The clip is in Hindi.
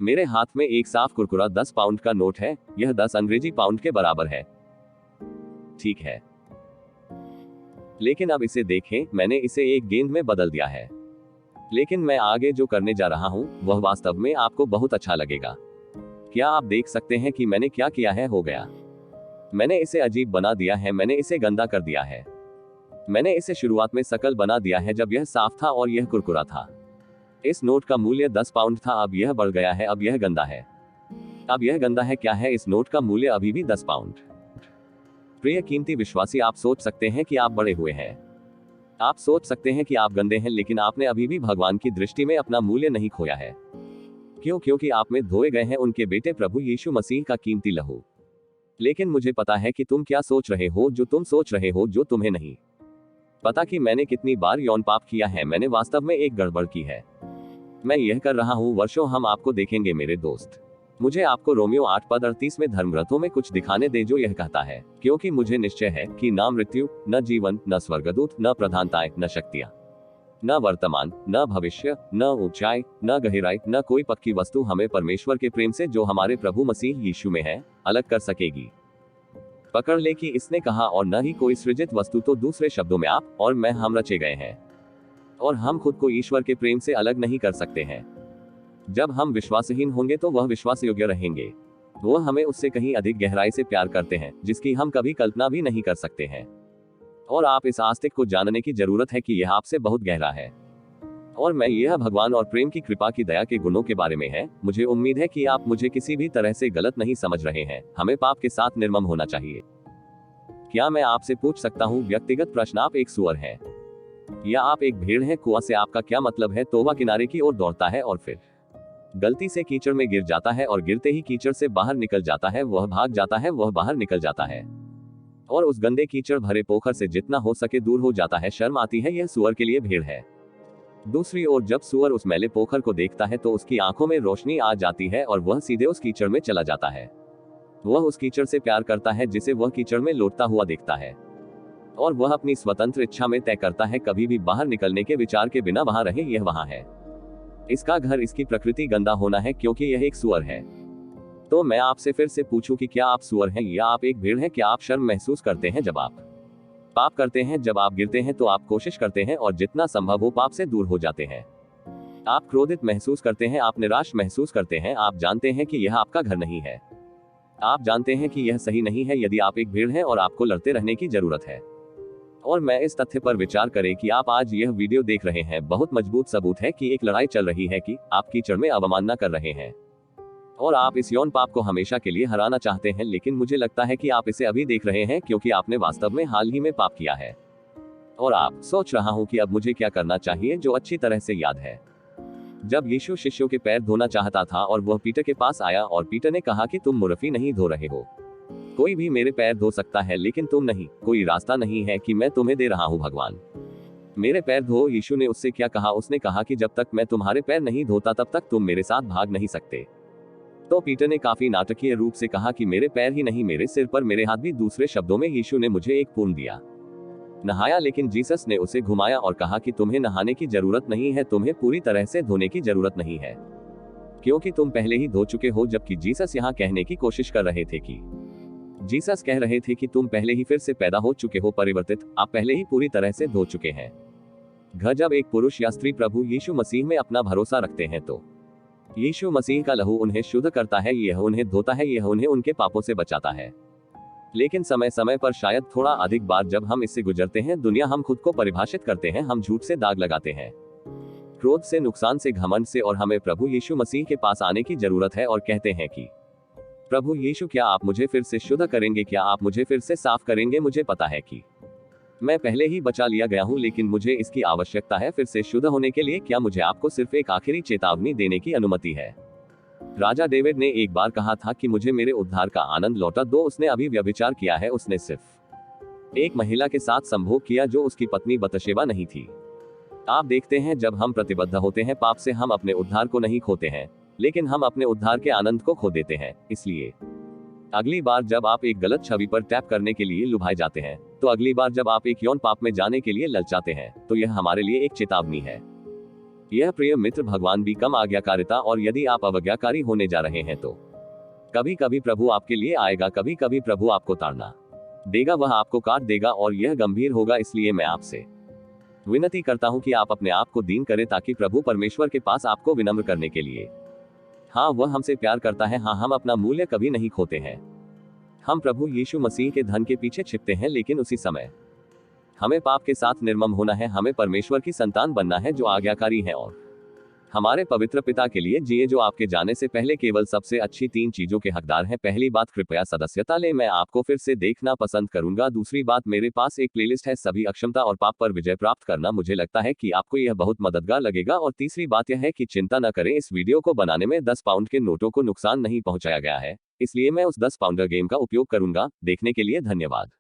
मेरे हाथ में एक साफ कुरकुरा 10 पाउंड का नोट है, यह 10 अंग्रेजी पाउंड के बराबर है। ठीक है, लेकिन अब इसे देखें, मैंने इसे एक गेंद में बदल दिया है। लेकिन मैं आगे जो करने जा रहा हूं, वह वास्तव में आपको बहुत अच्छा लगेगा। क्या आप देख सकते हैं कि मैंने क्या किया है? हो गया। मैंने इसे अजीब बना दिया है, मैंने इसे गंदा कर दिया है। मैंने इसे शुरुआत में शकल बना दिया है जब यह साफ था और यह कुरकुरा था। इस नोट का मूल्य 10 पाउंड था, अब यह बढ़ गया है, अब यह गंदा है। अब यह गंदा है। क्या है? इस नोट का मूल्य अभी भी 10 पाउंड। प्रिय कीमती विश्वासी, आप सोच सकते हैं कि आप बड़े हुए हैं, आप सोच सकते हैं कि आप गंदे हैं, लेकिन आपने अभी भी भगवान की दृष्टि में अपना मूल्य नहीं खोया है। क्यों? क्योंकि आप में धोए गए हैं उनके बेटे प्रभु यीशु मसीह का कीमती लहू। लेकिन मुझे पता है कि तुम क्या सोच रहे हो, जो तुम सोच रहे हो, जो तुम्हें नहीं पता कि मैंने कितनी बार यौन पाप किया है। मैंने वास्तव में एक गड़बड़ की है। मैं यह कर रहा हूं वर्षों। हम आपको देखेंगे मेरे दोस्त। मुझे आपको रोमियो 8:38 में धर्मग्रंथों में कुछ दिखाने दे जो यह कहता है, क्योंकि मुझे निश्चय है कि न मृत्यु, न जीवन, न स्वर्गदूत, न प्रधानताएं, न शक्तियां, न वर्तमान, न भविष्य, न ऊंचाई, न गहराई, न कोई पक्की वस्तु हमें परमेश्वर के प्रेम से जो हमारे प्रभु मसीह यीशु में है, अलग कर सकेगी। पकड़ ले कि इसने कहा, और न ही कोई सृजित वस्तु। तो दूसरे शब्दों में आप और मैं, हम रचे गए हैं, और हम खुद को ईश्वर के प्रेम से अलग नहीं कर सकते हैं। जब हम विश्वासहीन होंगे तो वह विश्वास योग्य रहेंगे। वह हमें उससे कहीं अधिक गहराई से प्यार करते हैं, जिसकी हम कभी कल्पना भी नहीं कर सकते हैं। और आप इस आस्तिक को जानने की जरूरत है कि यह आपसे बहुत गहरा है। और मैं यह भगवान और प्रेम की कृपा की दया के गुणों के बारे में है। मुझे उम्मीद है कि आप मुझे किसी भी तरह से गलत नहीं समझ रहे हैं। हमें पाप के साथ निर्मम होना चाहिए। क्या मैं आपसे पूछ सकता हूँ व्यक्तिगत प्रश्न? आप एक सुअर हैं या आप एक भेड़ हैं? कुआं से आपका क्या मतलब है? तोबा किनारे की ओर दौड़ता है और फिर गलती से कीचड़ में गिर जाता है, और गिरते ही कीचड़ से बाहर निकल जाता है। वह भाग जाता है, वह बाहर निकल जाता है और उस गंदे कीचड़ भरे पोखर से जितना हो सके दूर हो जाता है। शर्म आती है। यह सुअर के लिए भेड़ है। दूसरी ओर जब सुअर उस मैले पोखर को देखता है तो उसकी आंखों में रोशनी आ जाती है और वह सीधे उस कीचड़ में चला जाता है। वह उस कीचड़ से प्यार करता है जिसे वह कीचड़ में लौटता हुआ देखता है, और वह अपनी स्वतंत्र इच्छा में तय करता है कभी भी बाहर निकलने के विचार के बिना वहां रहे। यह वहां है। इसका घर, इसकी प्रकृति गंदा होना है, क्योंकि यह एक सुअर है। तो मैं आपसे फिर से पूछूं कि क्या आप सुअर हैं या आप एक भेड़ हैं? क्या आप शर्म महसूस करते हैं जब आप पाप करते हैं? जब आप गिरते हैं तो आप कोशिश करते हैं और जितना संभव हो पाप से दूर हो जाते हैं। आप क्रोधित महसूस करते हैं, आप निराश महसूस करते हैं। आप जानते हैं कि यह आपका घर नहीं है। आप जानते हैं कि यह सही नहीं है यदि आप एक भेड़ हैं और आपको लड़ते रहने की जरूरत है। और मैं इस तथ्य पर विचार करें कि आप आज यह वीडियो देख रहे हैं, बहुत मजबूत सबूत है कि एक लड़ाई चल रही है कि आप कीचड़ में अवमानना कर रहे हैं और आप इस यौन पाप को हमेशा के लिए हराना चाहते हैं। लेकिन मुझे लगता है कि आप इसे अभी देख रहे हैं क्योंकि आपने वास्तव में हाल ही में पाप किया है। और आप सोच रहा हूं कि अब मुझे क्या करना चाहिए, जो अच्छी तरह से याद है जब यीशु शिष्यों के पैर धोना चाहता था और वह पीटर के पास आया और पीटर ने कहा कि तुम मुर्फी नहीं धो रहे हो। कोई भी मेरे पैर धो सकता है लेकिन तुम नहीं। कोई रास्ता नहीं है कि मैं तुम्हें दे रहा हूं भगवान, मेरे पैर धो। यीशु ने उससे क्या कहा? उसने कहा कि जब तक मैं तुम्हारे पैर नहीं धोता तब तक तुम मेरे साथ भाग नहीं सकते। तो पीटर ने काफी नाटकीय रूप से कहा कि मेरे पैर ही नहीं, मेरे सिर पर मेरे हाथ भी। दूसरे शब्दों में यीशु ने मुझे एक पूर्ण दिया, नहाया। लेकिन जीसस ने उसे घुमाया और कहा कि तुम्हें नहाने की जरूरत नहीं है, तुम्हें पूरी तरह से धोने की जरूरत नहीं है, क्योंकि तुम पहले ही धो चुके हो। जबकि जीसस यहाँ कहने की कोशिश कर रहे थे कि जीसस कह रहे थे कि तुम पहले ही फिर से पैदा हो चुके हो, परिवर्तित। आप पहले ही पूरी तरह से धो चुके हैं। जब एक पुरुष या स्त्री प्रभु यीशु मसीह में अपना भरोसा रखते हैं तो यीशु मसीह का लहू उन्हें शुद्ध करता है, यह उन्हें धोता है, यह उन्हें उनके पापों से बचाता है। लेकिन समय समय पर, शायद थोड़ा अधिक बार, जब हम इससे गुजरते हैं, दुनिया हम खुद को परिभाषित करते हैं, हम झूठ से दाग लगाते हैं, क्रोध से, नुकसान से, घमंड से, और हमें प्रभु यीशु मसीह के पास आने की जरूरत है और कहते हैं कि प्रभु यीशु, क्या आप मुझे फिर से शुद्ध करेंगे? क्या आप मुझे फिर से साफ करेंगे? मुझे पता है कि मैं पहले ही बचा लिया गया हूं, लेकिन मुझे इसकी आवश्यकता है फिर से शुद्ध होने के लिए। क्या मुझे आपको सिर्फ एक आखिरी चेतावनी देने की अनुमति है? राजा डेविड ने एक बार कहा था कि मुझे मेरे उद्धार का आनंद लौटा दो। उसने अभी व्यभिचार किया है। उसने सिर्फ एक महिला के साथ संभोग किया जो उसकी पत्नी बतशेबा नहीं थी। आप देखते हैं, जब हम प्रतिबद्ध होते हैं पाप से, हम अपने उद्धार को नहीं खोते हैं, लेकिन हम अपने उद्धार के आनंद को खो देते हैं। इसलिए अगली बार जब आप एक गलत छवि पर टैप करने के लिए लुभाए जाते हैं, तो अगली बार जब आप एक यौन पाप में जाने के लिए ललचाते हैं, तो यह हमारे लिए एक चेतावनी है। यह प्रिय मित्र भगवान भी कम आज्ञाकारिता, और यदि आप अवज्ञाकारी होने जा रहे हैं तो कभी कभी प्रभु आपके लिए आएगा, कभी कभी प्रभु आपको ताड़ना देगा, वह आपको काट देगा और यह गंभीर होगा। इसलिए मैं आपसे विनती करता हूं कि आप अपने आप को दीन करें ताकि प्रभु परमेश्वर के पास आपको विनम्र करने के लिए। हाँ, वह हमसे प्यार करता है। हाँ, हम अपना मूल्य कभी नहीं खोते हैं। हम प्रभु यीशु मसीह के धन के पीछे छिपते हैं, लेकिन उसी समय हमें पाप के साथ निर्मम होना है। हमें परमेश्वर की संतान बनना है जो आज्ञाकारी है और हमारे पवित्र पिता के लिए जिए, जो आपके जाने से पहले केवल सबसे अच्छी 3 चीजों के हकदार हैं। पहली बात, कृपया सदस्यता लें। मैं आपको फिर से देखना पसंद करूंगा। दूसरी बात, मेरे पास एक प्लेलिस्ट है, सभी अक्षमता और पाप पर विजय प्राप्त करना। मुझे लगता है कि आपको यह बहुत मददगार लगेगा। और तीसरी बात यह है कि चिंता न करें, इस वीडियो को बनाने में 10 पाउंड के नोटों को नुकसान नहीं पहुंचाया गया है, इसलिए मैं उस 10 पाउंडर गेम का उपयोग करूंगा। देखने के लिए धन्यवाद।